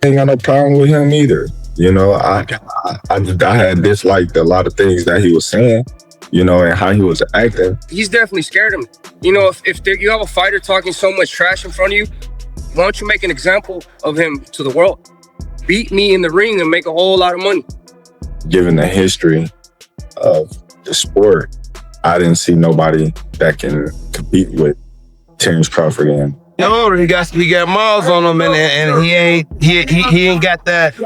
ain't got no problem with him either. You know, I had disliked a lot of things that he was saying, you know, and how he was acting. He's definitely scared of me. You know, if you have a fighter talking so much trash in front of you, why don't you make an example of him to the world? Beat me in the ring and make a whole lot of money. Given the history of the sport, I didn't see nobody that can compete with Terence Crawford and older, he got miles on him, and he ain't got that.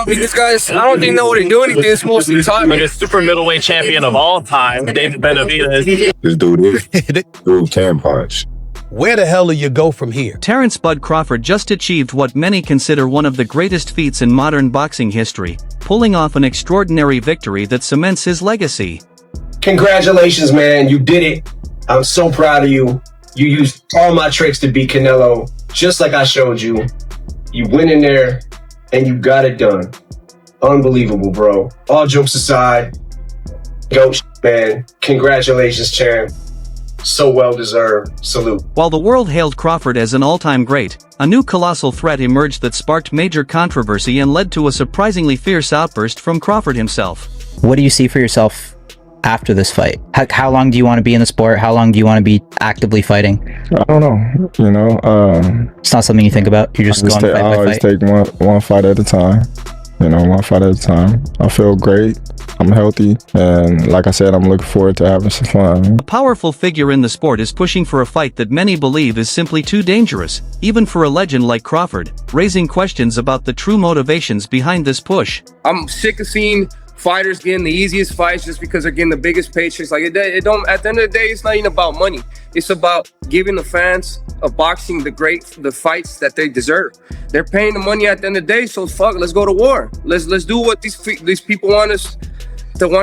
These guys, I don't think know what they're doing. It's mostly talking. The super middleweight champion of all time, David Benavidez. This dude can punch. Where the hell do you go from here? Terence "Bud" Crawford just achieved what many consider one of the greatest feats in modern boxing history, pulling off an extraordinary victory that cements his legacy. Congratulations, man. You did it. I'm so proud of you. You used all my tricks to beat Canelo, just like I showed you. You went in there, and you got it done. Unbelievable, bro. All jokes aside, GOAT, man. Congratulations, champ. So well-deserved. Salute. While the world hailed Crawford as an all-time great, a new colossal threat emerged that sparked major controversy and led to a surprisingly fierce outburst from Crawford himself. What do you see for yourself after this fight? How long do you want to be in the sport? How long do you want to be actively fighting? I don't know. You know, it's not something you think about. You're just going fight by fight. I always take one fight at a time. You know, one fight at a time. I feel great. I'm healthy, and like I said, I'm looking forward to having some fun. A powerful figure in the sport is pushing for a fight that many believe is simply too dangerous, even for a legend like Crawford, raising questions about the true motivations behind this push. I'm sick of seeing fighters getting the easiest fights just because they're getting the biggest paychecks. Like it don't. At the end of the day, it's not even about money. It's about giving the fans of boxing the fights that they deserve. They're paying the money at the end of the day, so fuck, let's go to war. Let's do what these people want to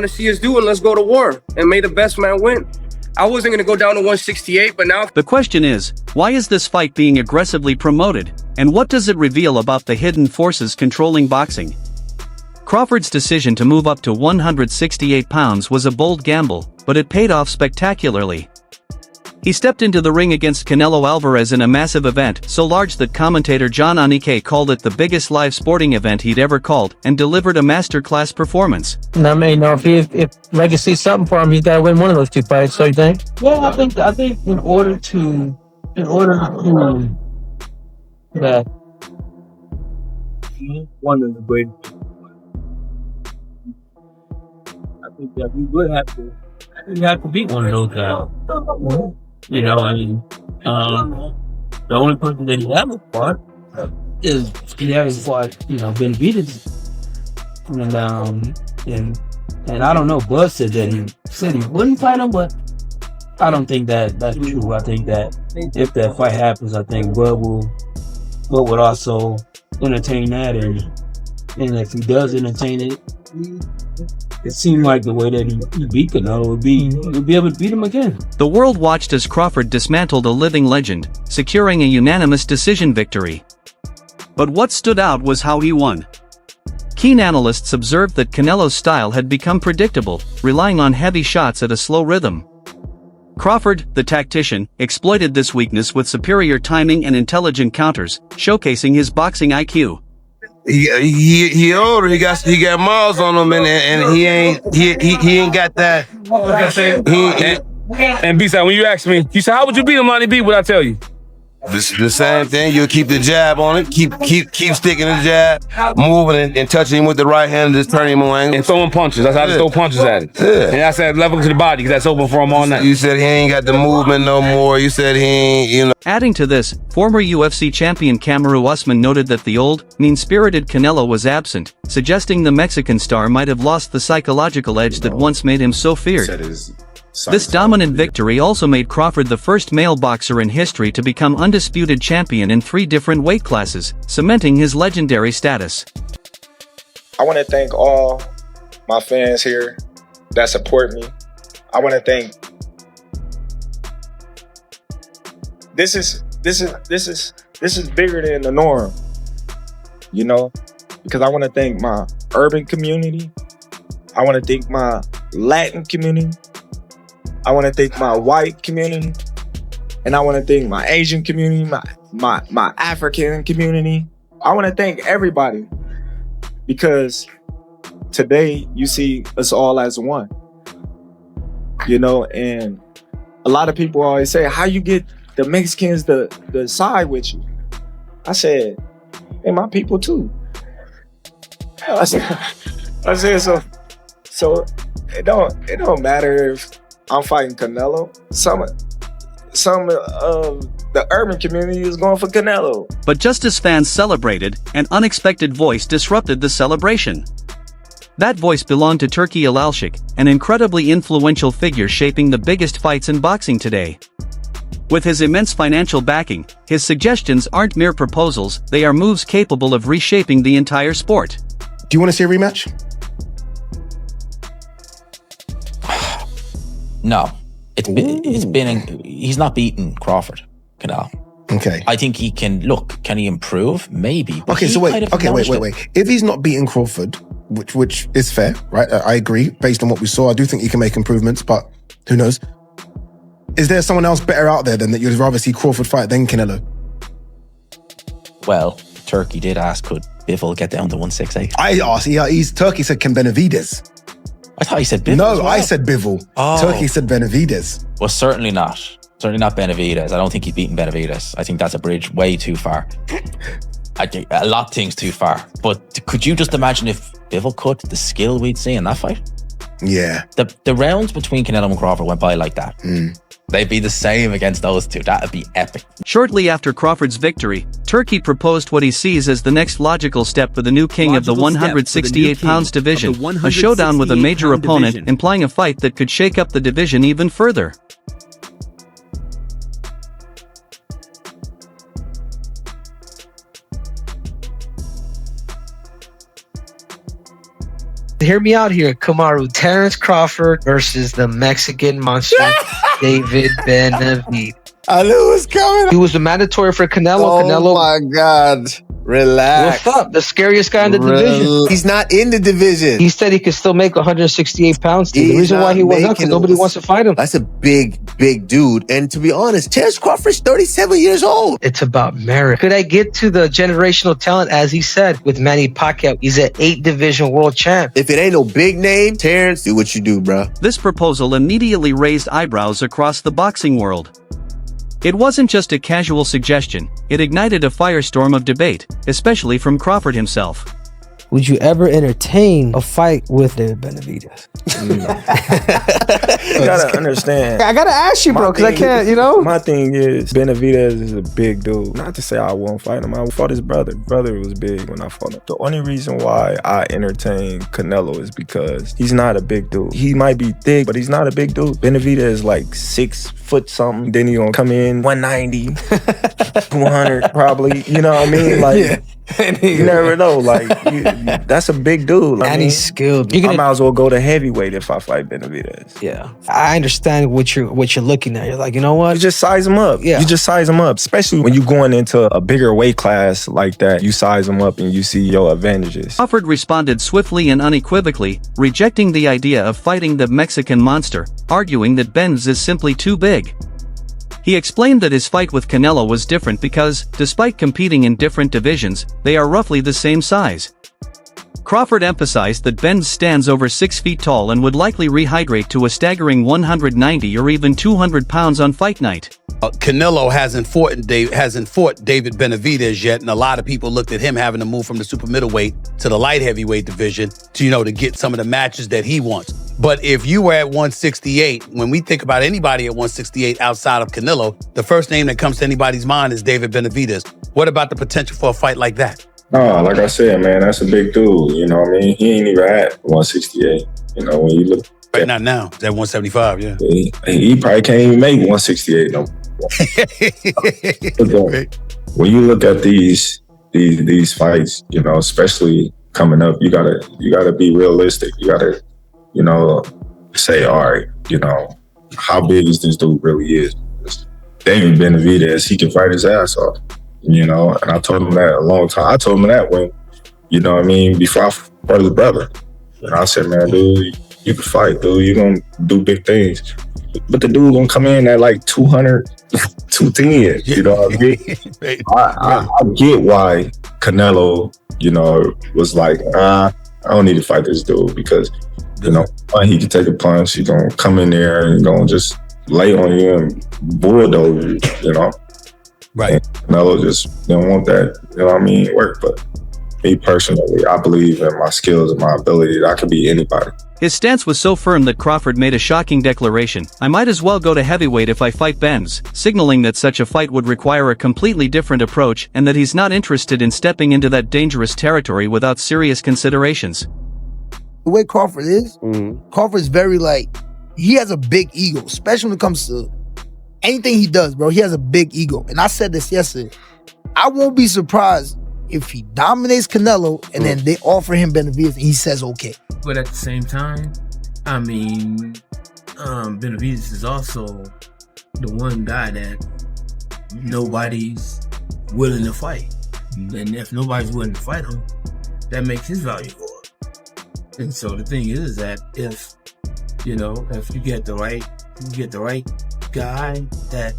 see us do, and let's go to war and may the best man win. I wasn't gonna go down to 168, but now. The question is, why is this fight being aggressively promoted, and what does it reveal about the hidden forces controlling boxing? Crawford's decision to move up to 168 pounds was a bold gamble, but it paid off spectacularly. He stepped into the ring against Canelo Alvarez in a massive event so large that commentator John Anike called it the biggest live sporting event he'd ever called, and delivered a masterclass performance. I mean, if legacy's something for him, he's got to win one of those two fights. So you think? Well, I think in order to that one of the greatest. I think that we would have to beat one of those guys. You know, I mean, the only person that he hasn't fought is Benavidez, and I don't know. Bud said he wouldn't fight him, but I don't think that's true. I think that if that fight happens, I think Bud would also entertain that, and if he does entertain it, it seemed like the way that he beat Canelo would be able to beat him again. The world watched as Crawford dismantled a living legend, securing a unanimous decision victory. But what stood out was how he won. Keen analysts observed that Canelo's style had become predictable, relying on heavy shots at a slow rhythm. Crawford, the tactician, exploited this weakness with superior timing and intelligent counters, showcasing his boxing IQ. He older. He got miles on him, and he ain't got that. And B-side, when you asked me, you said, "How would you beat him, Lonnie B?" What I tell you? The same thing. You'll keep the jab on it. Keep sticking the jab, moving and touching him with the right hand, and just turning him on and throwing punches. That's how I just throw punches at it. Yeah. And I said level to the body because that's open for him all night. You said he ain't got the movement no more. You said he ain't, you know. Adding to this, former UFC champion Kamaru Usman noted that the old, mean-spirited Canelo was absent, suggesting the Mexican star might have lost the psychological edge that once made him so feared. This dominant victory also made Crawford the first male boxer in history to become undisputed champion in 3 different weight classes, cementing his legendary status. I want to thank all my fans here that support me. I want to thank. This is bigger than the norm, you know, because I want to thank my urban community. I want to thank my Latin community. I want to thank my white community, and I want to thank my Asian community, my African community, I want to thank everybody because today you see us all as one. You know, and a lot of people always say, how you get the Mexicans to side with you? I said, hey, my people too. I said so it don't matter if I'm fighting Canelo. Some of the urban community is going for Canelo. But just as fans celebrated, an unexpected voice disrupted the celebration. That voice belonged to Turki Alalshikh, an incredibly influential figure shaping the biggest fights in boxing today. With his immense financial backing, his suggestions aren't mere proposals, they are moves capable of reshaping the entire sport. Do you want to see a rematch? No. He's not beaten Crawford, Canelo. Okay. I think he can, can he improve? Maybe. Okay, so wait. If he's not beating Crawford, which is fair, right? I agree. Based on what we saw, I do think he can make improvements, but who knows? Is there someone else better out there than that you'd rather see Crawford fight than Canelo? Well, Turkey did ask, could Bivol get down to 168? I asked, Turkey said, can Benavidez? I thought he said Bivol. No, I said Bivol. Oh. Turkey said Benavidez. Well, certainly not. Certainly not Benavidez. I don't think he's beaten Benavidez. I think that's a bridge way too far. I think a lot of things too far. But could you just imagine if Bivol could, the skill we'd see in that fight? Yeah. The rounds between Canelo and Crawford went by like that. They'd be the same against those two. That'd be epic. Shortly after Crawford's victory, Turkey proposed what he sees as the next logical step for the new king of the 168 pounds division, a showdown with a major opponent, implying a fight that could shake up the division even further. Hear me out here, Kamaru. Terence Crawford versus the Mexican monster, David Benavidez. I knew it was coming. He was the mandatory for Canelo. Oh my God. Relax. What's up? The scariest guy in the division. He's not in the division. He said he could still make 168 pounds. The reason why he was up because nobody wants to fight him. That's a big dude. And to be honest, Terence Crawford's 37 years old. It's about merit. Could I get to the generational talent, as he said, with Manny Pacquiao? He's an 8-division world champ. If it ain't no big name, Terence, do what you do, bro. This proposal immediately raised eyebrows across the boxing world. It wasn't just a casual suggestion, it ignited a firestorm of debate, especially from Crawford himself. Would you ever entertain a fight with David Benavidez? You gotta understand. I gotta ask you, bro, because I can't, My thing is, Benavidez is a big dude. Not to say I won't fight him. I fought his brother. Brother was big when I fought him. The only reason why I entertain Canelo is because he's not a big dude. He might be thick, but he's not a big dude. Benavidez is like 6 foot something. Then he gonna come in 190, 200 probably. You know what I mean? Like, you never know. Like, that's a big dude. And he's skilled. I might as well go to heavyweight if I fight Benavidez. Yeah, I understand what you're looking at. You're like, you know what? You just size him up. Yeah, you just size him up. Especially when you're going into a bigger weight class like that, you size him up and you see your advantages. Crawford responded swiftly and unequivocally, rejecting the idea of fighting the Mexican monster, arguing that Ben's is simply too big. He explained that his fight with Canelo was different because, despite competing in different divisions, they are roughly the same size. Crawford emphasized that Benz stands over 6 feet tall and would likely rehydrate to a staggering 190 or even 200 pounds on fight night. Canelo hasn't fought David Benavidez yet, and a lot of people looked at him having to move from the super middleweight to the light heavyweight division to get some of the matches that he wants. But if you were at 168, when we think about anybody at 168 outside of Canelo, the first name that comes to anybody's mind is David Benavidez. What about the potential for a fight like that? No, like I said, man, that's a big dude. You know what I mean? He ain't even at 168. When you look. Right, not now. It's at 175, yeah. He probably can't even make 168 no more. When you look at these fights, especially coming up, you gotta be realistic. You gotta, say, all right, how big is this dude really is? David Benavidez, he can fight his ass off. And I told him that a long time. I told him that when, before I fought his brother. And I said, man, dude, you can fight, dude. You're gonna do big things. but the dude gonna come in at like 200, 210. You know what I mean? I get why Canelo, you know, was like, I don't need to fight this dude because, you know, he can take a punch. He gonna come in there and gonna just lay on you and bulldoze you, you know? Right. And Canelo just didn't want that, you know what I mean, work. But me personally, I believe in my skills and my ability that I can beat anybody. His stance was so firm that Crawford made a shocking declaration: "I might as well go to heavyweight if I fight Benz," signaling that such a fight would require a completely different approach and that he's not interested in stepping into that dangerous territory without serious considerations. The way Crawford is, Crawford's very he has a big ego, especially when it comes to anything he does, bro. He has a big ego. And I said this yesterday. I won't be surprised if he dominates Canelo and then they offer him Benavidez and he says okay. But at the same time, I mean, Benavidez is also the one guy that nobody's willing to fight. And if nobody's willing to fight him, that makes his value go up. And so the thing is that if you get the right guy that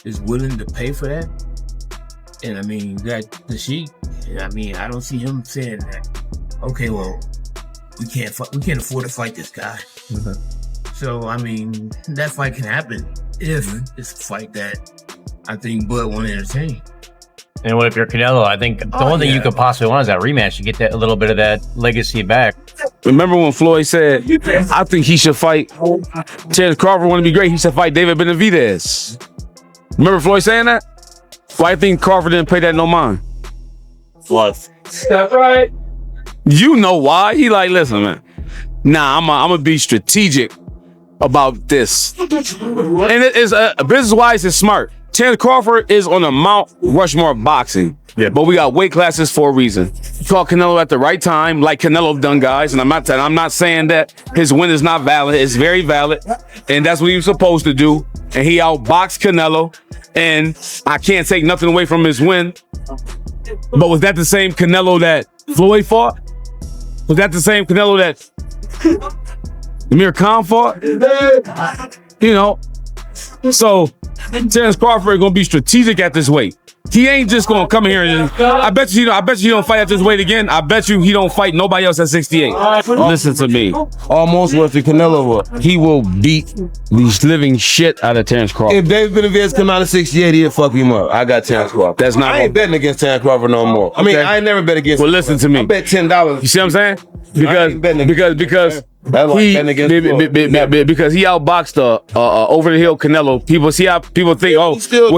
is willing to pay for that, and I mean that the Sheik, I mean, I don't see him saying that, okay, well, we can't afford to fight this guy. So I mean, that fight can happen if it's a fight that I think Bud won't entertain. And what if you're Canelo? I think the only thing you could possibly want is that rematch to get that a little bit of that legacy back. Remember when Floyd said, I think he should fight Terence Crawford want to be great, he should fight David Benavidez. Remember Floyd saying that? Why I think Crawford didn't pay that no mind? Fluff. That's right. You know why? He like, listen, man. Nah, I'm gonna be strategic about this. And it is business-wise, it's smart. Terence Crawford is on the Mount Rushmore of boxing. Yeah. But we got weight classes for a reason. He caught Canelo at the right time, like Canelo done, guys. And I'm not saying that his win is not valid. It's very valid. And that's what he was supposed to do. And he outboxed Canelo. And I can't take nothing away from his win. But was that the same Canelo that Floyd fought? Was that the same Canelo that Amir Khan fought? You know. So Terence Crawford gonna be strategic at this weight. He ain't just gonna come here and I bet you he don't fight at this weight again. I bet you he don't fight nobody else at 68. Listen to me. Almost what the Canelo will. He will beat the living shit out of Terence Crawford. If David Benavidez come out of 68, he'll fuck him up. I got Terence Crawford. That's not. I ain't betting against Terence Crawford no more. I mean, I ain't never bet against. Well, listen to me. I bet $10. You see what I'm saying? Because he outboxed over the hill Canelo. People see how people think,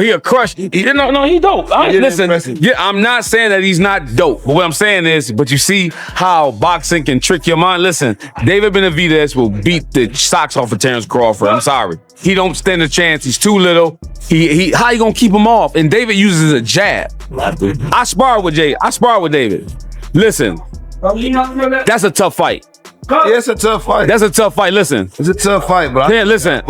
he a crush. No, he dope. Listen, I'm not saying that he's not dope. But what I'm saying is, but you see how boxing can trick your mind. Listen, David Benavidez will beat the socks off of Terence Crawford. I'm sorry, he don't stand a chance. He's too little. How you gonna keep him off? And David uses a jab. I spar with David. Listen, that's a tough fight. Yeah, it's a tough fight. That's a tough fight. Listen. It's a tough fight, bro. Yeah, listen,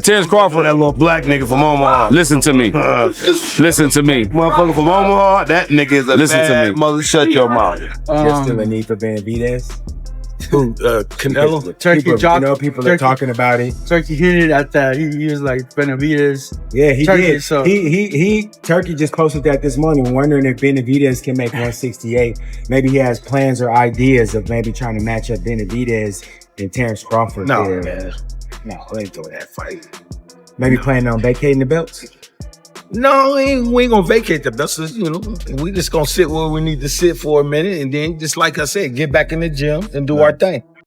Terence Crawford. That little black nigga from Omaha. Listen to me. Listen to me. Motherfucker from Omaha, that nigga is a bad mother. Shut your mouth. There's still a need for Benavidez. Canelo. Turkey people are talking about it. Turkey hinted at that. He was like Benavidez. Yeah, he Turkey, did. So Turkey just posted that this morning, wondering if Benavidez can make 168. Maybe he has plans or ideas of maybe trying to match up Benavidez and Terence Crawford. No, man. No, I ain't doing that fight. Maybe planning on vacating the belts. No, we ain't gonna vacate the belts. We just gonna sit where we need to sit for a minute, and then, just like I said, get back in the gym and do our thing.